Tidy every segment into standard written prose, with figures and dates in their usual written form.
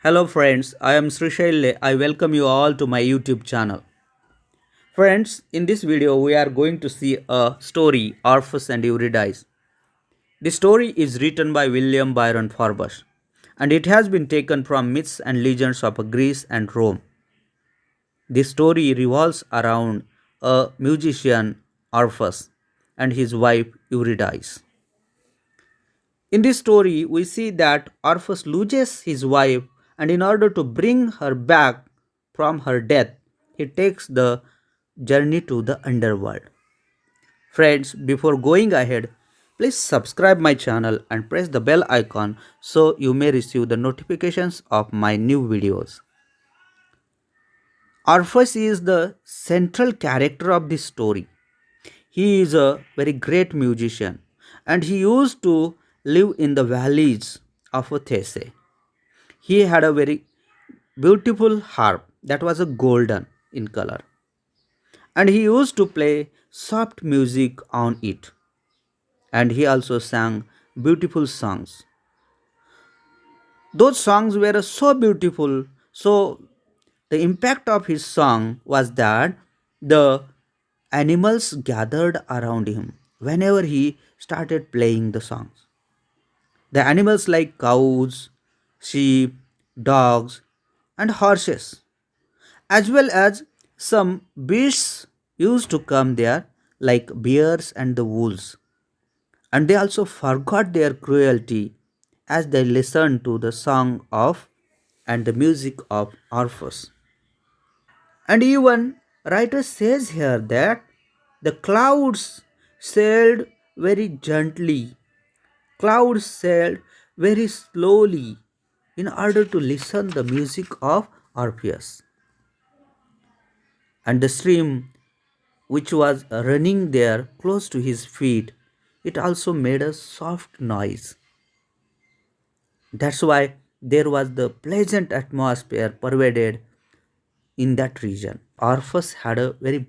Hello friends, I am Srishaile. I welcome you all to my YouTube channel. Friends, in this video we are going to see a story, Orpheus and Eurydice. The story is written by William Byron Forbush and it has been taken from myths and legends of Greece and Rome. The story revolves around a musician, Orpheus, and his wife Eurydice. In this story, we see that Orpheus loses his wife, and in order to bring her back from her death, he takes the journey to the underworld. Friends, before going ahead, please subscribe my channel and press the bell icon so you may receive the notifications of my new videos. Orpheus is the central character of this story. He is a very great musician and he used to live in the valleys of Thessaly. He had a very beautiful harp that was a golden in color and he used to play soft music on it, and he also sang beautiful songs. Those songs were so beautiful, so the impact of his song was that the animals gathered around him whenever he started playing the songs. The animals like cows, sheep, dogs, and horses, as well as some beasts used to come there like bears and the wolves. And they also forgot their cruelty as they listened to the song of and the music of Orpheus. And even writer says here that the clouds sailed very gently. Clouds sailed very slowly in order to listen the music of Orpheus. And the stream which was running there close to his feet, it also made a soft noise. That's why there was the pleasant atmosphere pervaded in that region. Orpheus had a very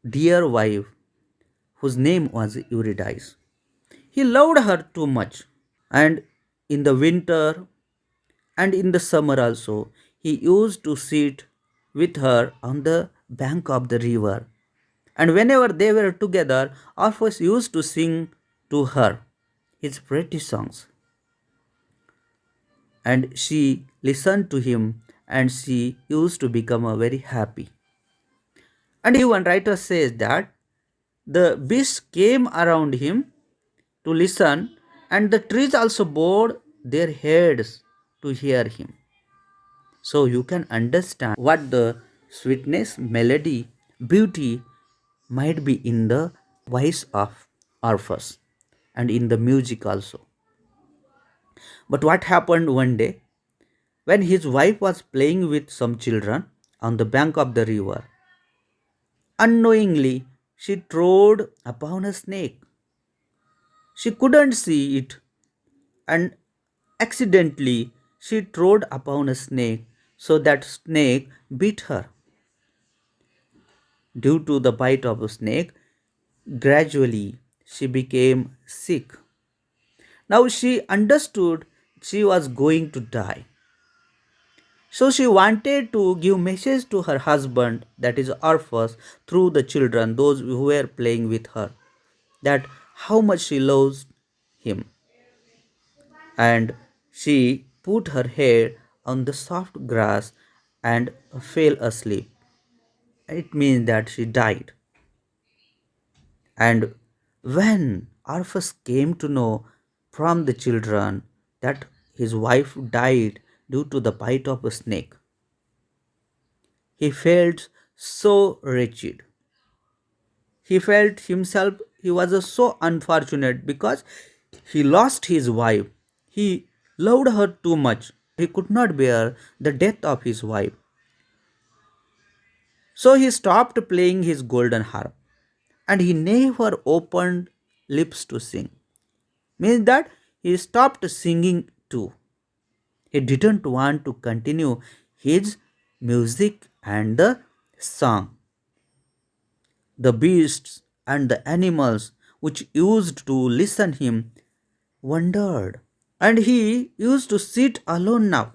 dear wife whose name was Eurydice. He loved her too much, and in the winter and in the summer also, he used to sit with her on the bank of the river. And whenever they were together, Orpheus used to sing to her his pretty songs. And she listened to him and she used to become a very happy. And even writer says that the beasts came around him to listen, and the trees also bowed their heads to hear him. So you can understand what the sweetness, melody, beauty might be in the voice of Orpheus and in the music also. But what happened one day when his wife was playing with some children on the bank of the river? Unknowingly, she trod upon a snake. She couldn't see it, and accidentally she trod upon a snake, so that snake bit her. Due to the bite of a snake, gradually she became sick. Now she understood she was going to die. So she wanted to give message to her husband, that is Orpheus, through the children, those who were playing with her, that how much she loves him. And she put her head on the soft grass and fell asleep. It means that she died. And when Orpheus came to know from the children that his wife died due to the bite of a snake, he felt so wretched. He felt himself he was so unfortunate because he lost his wife. He loved her too much. He could not bear the death of his wife. So he stopped playing his golden harp and he never opened lips to sing. Means that he stopped singing too. He didn't want to continue his music and the song. The beasts and the animals which used to listen him wondered, and he used to sit alone now.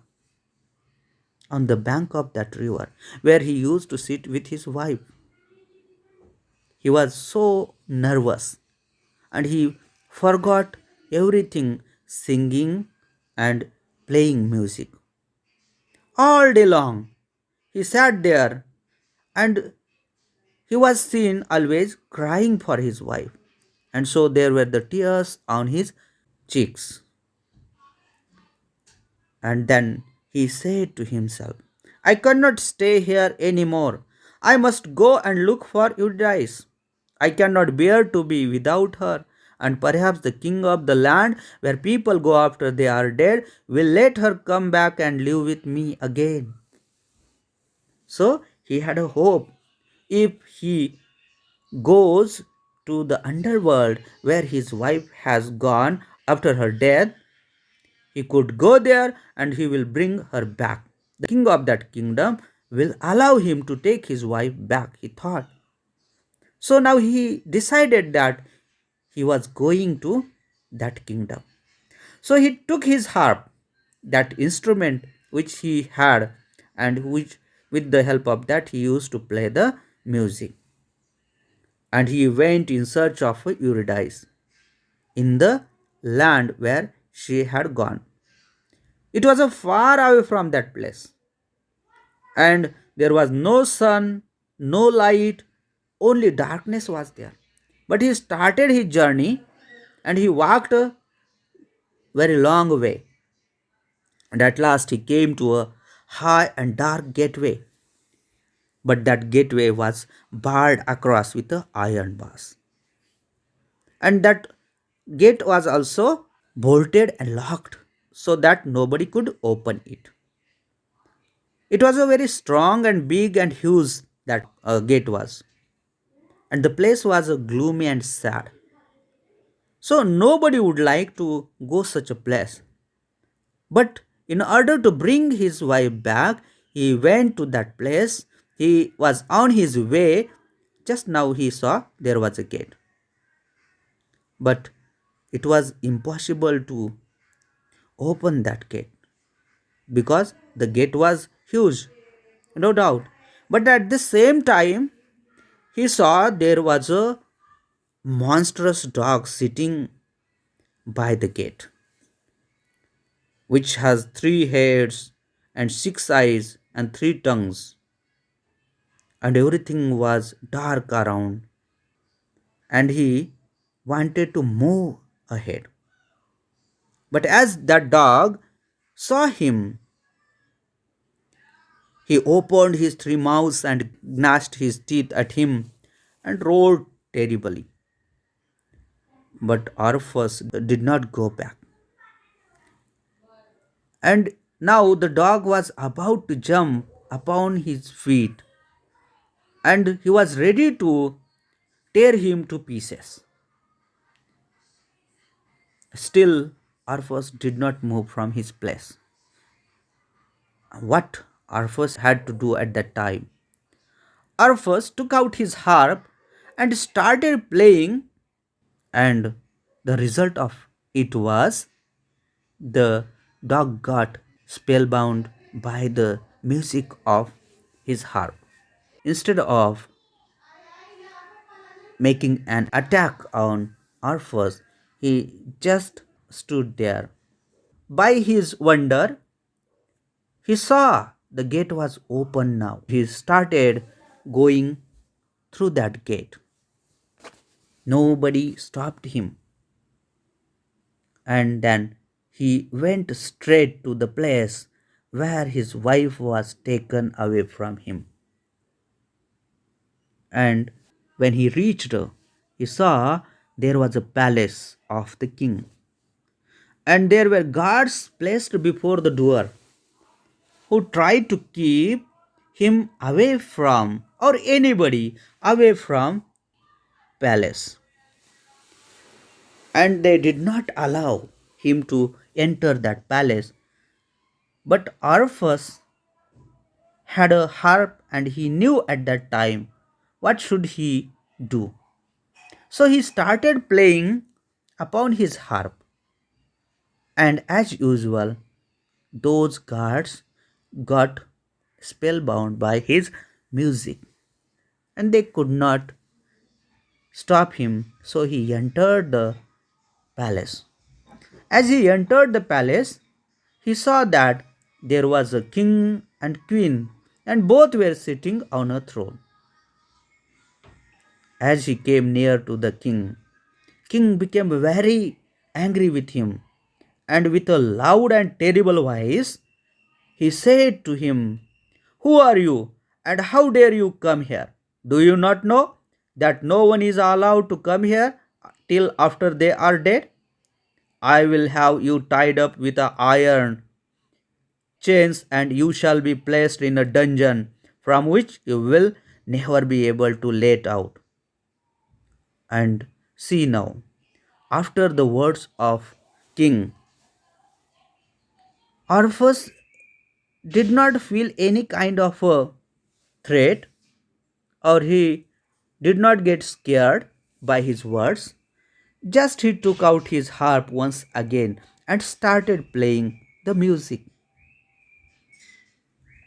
on the bank of that river where he used to sit with his wife. He was so nervous and he forgot everything, singing and playing music. All day long, he sat there and he was seen always crying for his wife. And so there were the tears on his cheeks. And then he said to himself, I cannot stay here anymore. I must go and look for Eurydice. I cannot bear to be without her. And perhaps the king of the land where people go after they are dead will let her come back and live with me again. So he had a hope. If he goes to the underworld where his wife has gone after her death, he could go there and he will bring her back. The king of that kingdom will allow him to take his wife back, he thought. So now he decided that he was going to that kingdom. So he took his harp, that instrument which he had, and which with the help of that he used to play the music. And he went in search of Eurydice in the land where she had gone. It was a far away from that place, and there was no sun, no light, only darkness was there. But he started his journey and he walked a very long way, and at last he came to a high and dark gateway. But that gateway was barred across with a iron bars, and that gate was also bolted and locked so that nobody could open it. It was a very strong and big and huge that gate was, and the place was gloomy and sad. So nobody would like to go such a place. But in order to bring his wife back, he went to that place. He was on his way. Just now he saw there was a gate. But it was impossible to open that gate because the gate was huge, no doubt. But at the same time, he saw there was a monstrous dog sitting by the gate, which has three heads and six eyes and three tongues, and everything was dark around, and he wanted to move ahead. But as that dog saw him, he opened his three mouths and gnashed his teeth at him and roared terribly. But Orpheus did not go back. And now the dog was about to jump upon his feet, and he was ready to tear him to pieces. Still, Orpheus did not move from his place. What Orpheus had to do at that time? Orpheus took out his harp and started playing, and the result of it was the dog got spellbound by the music of his harp. Instead of making an attack on Orpheus, he just stood there. By his wonder, he saw the gate was open now. He started going through that gate. Nobody stopped him. And then he went straight to the place where his wife was taken away from him. And when he reached, he saw there was a palace of the king. And there were guards placed before the door who tried to keep him away from, or anybody away from, palace. And they did not allow him to enter that palace. But Orpheus had a harp and he knew at that time what should he do. So he started playing upon his harp, and as usual those guards got spellbound by his music, and they could not stop him. So he entered the palace. As he entered the palace, he saw that there was a king and queen, and both were sitting on a throne. As he came near to the king became very angry with him, and with a loud and terrible voice, he said to him, "Who are you, and how dare you come here? Do you not know that no one is allowed to come here till after they are dead? I will have you tied up with a iron chains, and you shall be placed in a dungeon from which you will never be able to let out." And see now, after the words of King, Orpheus did not feel any kind of a threat, or he did not get scared by his words. Just he took out his harp once again and started playing the music.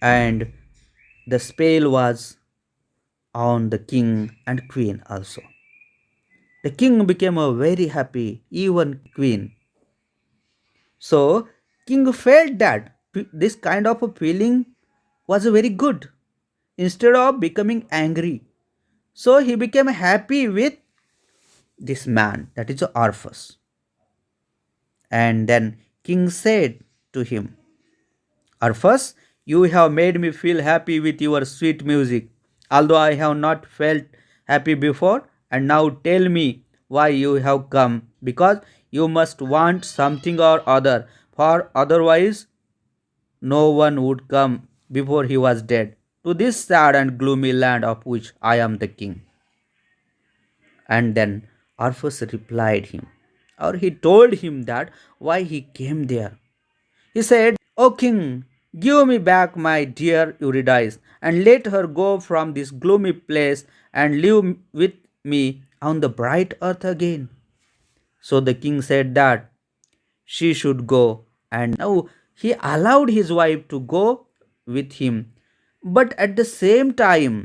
And the spell was on the king and queen also. The king became a very happy, even queen. So king felt that this kind of a feeling was very good instead of becoming angry. So he became happy with this man, that is Orpheus. And then king said to him, "Orpheus, you have made me feel happy with your sweet music, although I have not felt happy before. And now tell me why you have come, because you must want something or other, for otherwise no one would come before he was dead to this sad and gloomy land of which I am the king." And then Orpheus replied him, or he told him that why he came there. He said, "O king, give me back my dear Eurydice, and let her go from this gloomy place and live with me on the bright earth again." So the king said that she should go, and now he allowed his wife to go with him. But at the same time,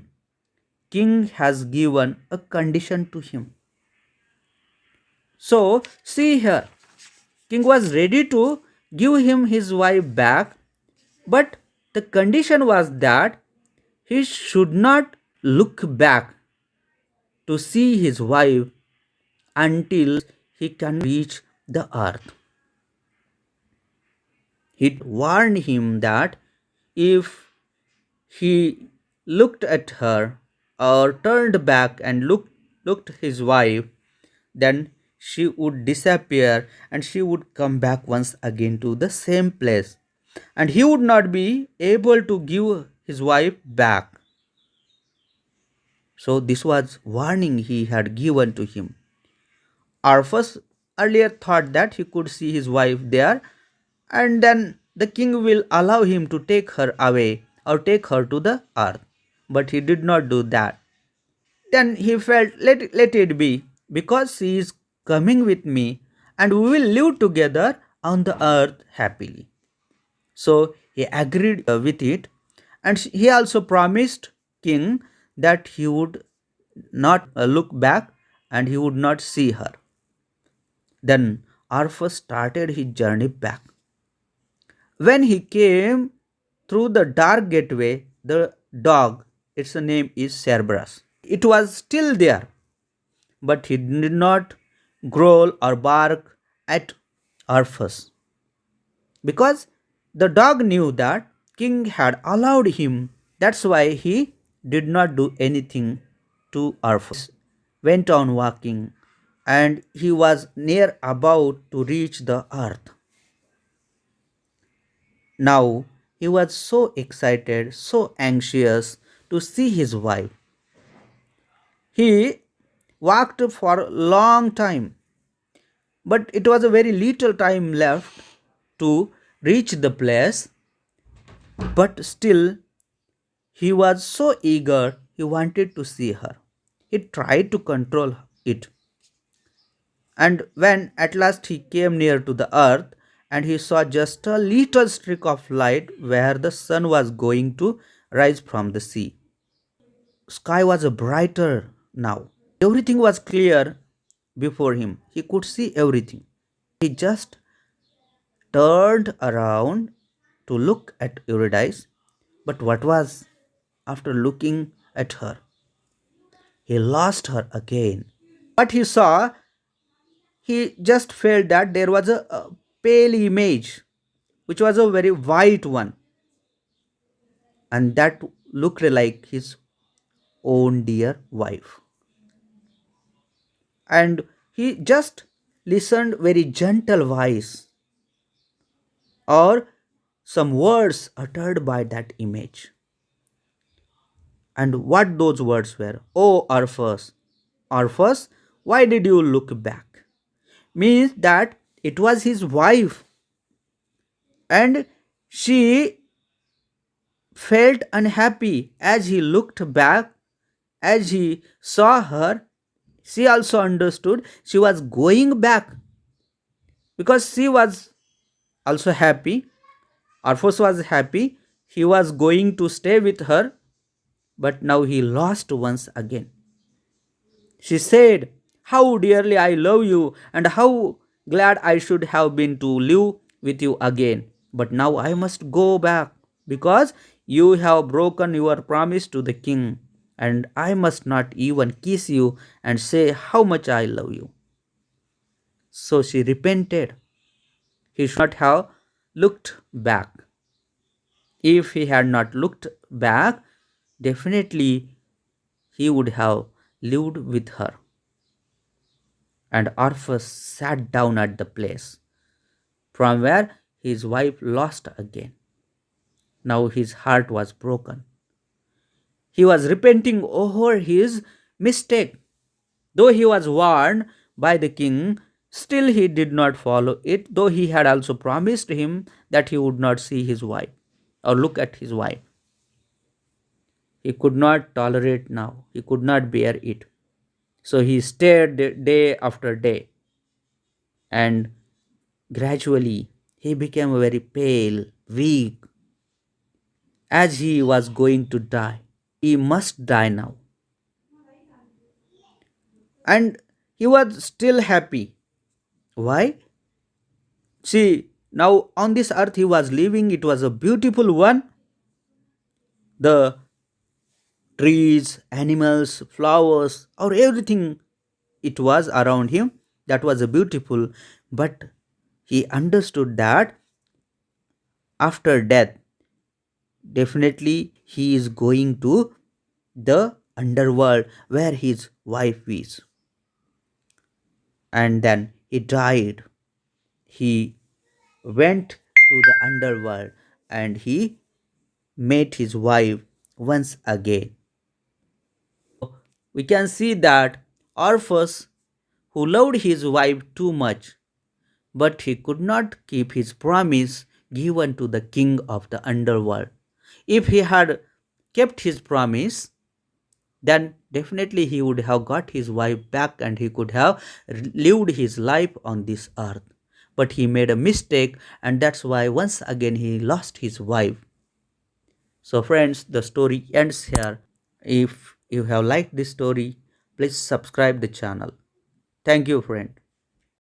king has given a condition to him. So see here, king was ready to give him his wife back, but the condition was that he should not look back to see his wife until he can reach the earth. He warned him that if he looked at her or turned back and looked his wife, then she would disappear and she would come back once again to the same place, and he would not be able to give his wife back. So this was warning he had given to him. Orpheus earlier thought that he could see his wife there, and then the king will allow him to take her away or take her to the earth. But he did not do that. Then he felt, let it be, because she is coming with me and we will live together on the earth happily. So he agreed with it, and he also promised king that he would not look back and he would not see her. Then Orpheus started his journey back. When he came through the dark gateway, the dog, its name is Cerberus, it was still there, but he did not growl or bark at Orpheus, because the dog knew that king had allowed him. That's why he did not do anything to Orpheus. Went on walking, and he was near about to reach the earth. Now he was so excited, so anxious to see his wife. He walked for a long time, but it was a very little time left to reach the place. But still, he was so eager, he wanted to see her. He tried to control it. And when at last he came near to the earth, and he saw just a little streak of light where the sun was going to rise from the sea. Sky was brighter now. Everything was clear before him. He could see everything. He just turned around to look at Eurydice, but what was after looking at her? He lost her again. What he saw, he just felt that there was a pale image, which was a very white one, and that looked like his own dear wife. And he just listened very gentle voice or some words uttered by that image. And what those words were? Oh, Orpheus, Orpheus, why did you look back? Means that it was his wife, and she felt unhappy as he looked back, as he saw her. She also understood she was going back because she was also happy. Orpheus was happy. He was going to stay with her, but now he lost once again. She said, how dearly I love you, and how glad I should have been to live with you again. But now I must go back because you have broken your promise to the king, and I must not even kiss you and say how much I love you. So she repented. He should not have looked back. If he had not looked back, definitely he would have lived with her. And Orpheus sat down at the place from where his wife lost again. Now his heart was broken. He was repenting over his mistake. Though he was warned by the king, still he did not follow it, though he had also promised him that he would not see his wife or look at his wife. He could not tolerate now. He could not bear it. So he stared day after day, and gradually he became very pale, weak, as he was going to die. He must die now. And he was still happy. Why? See, now on this earth he was living, it was a beautiful one. The trees, animals, flowers, or everything it was around him, that was a beautiful. But he understood that after death, definitely he is going to the underworld where his wife is. And then he died. He went to the underworld and he met his wife once again. We can see that Orpheus, who loved his wife too much, but he could not keep his promise given to the king of the underworld. If he had kept his promise, then definitely he would have got his wife back and he could have lived his life on this earth. But he made a mistake, and that's why once again he lost his wife. So friends, the story ends here. If you have liked this story, please subscribe the channel. Thank you, friend.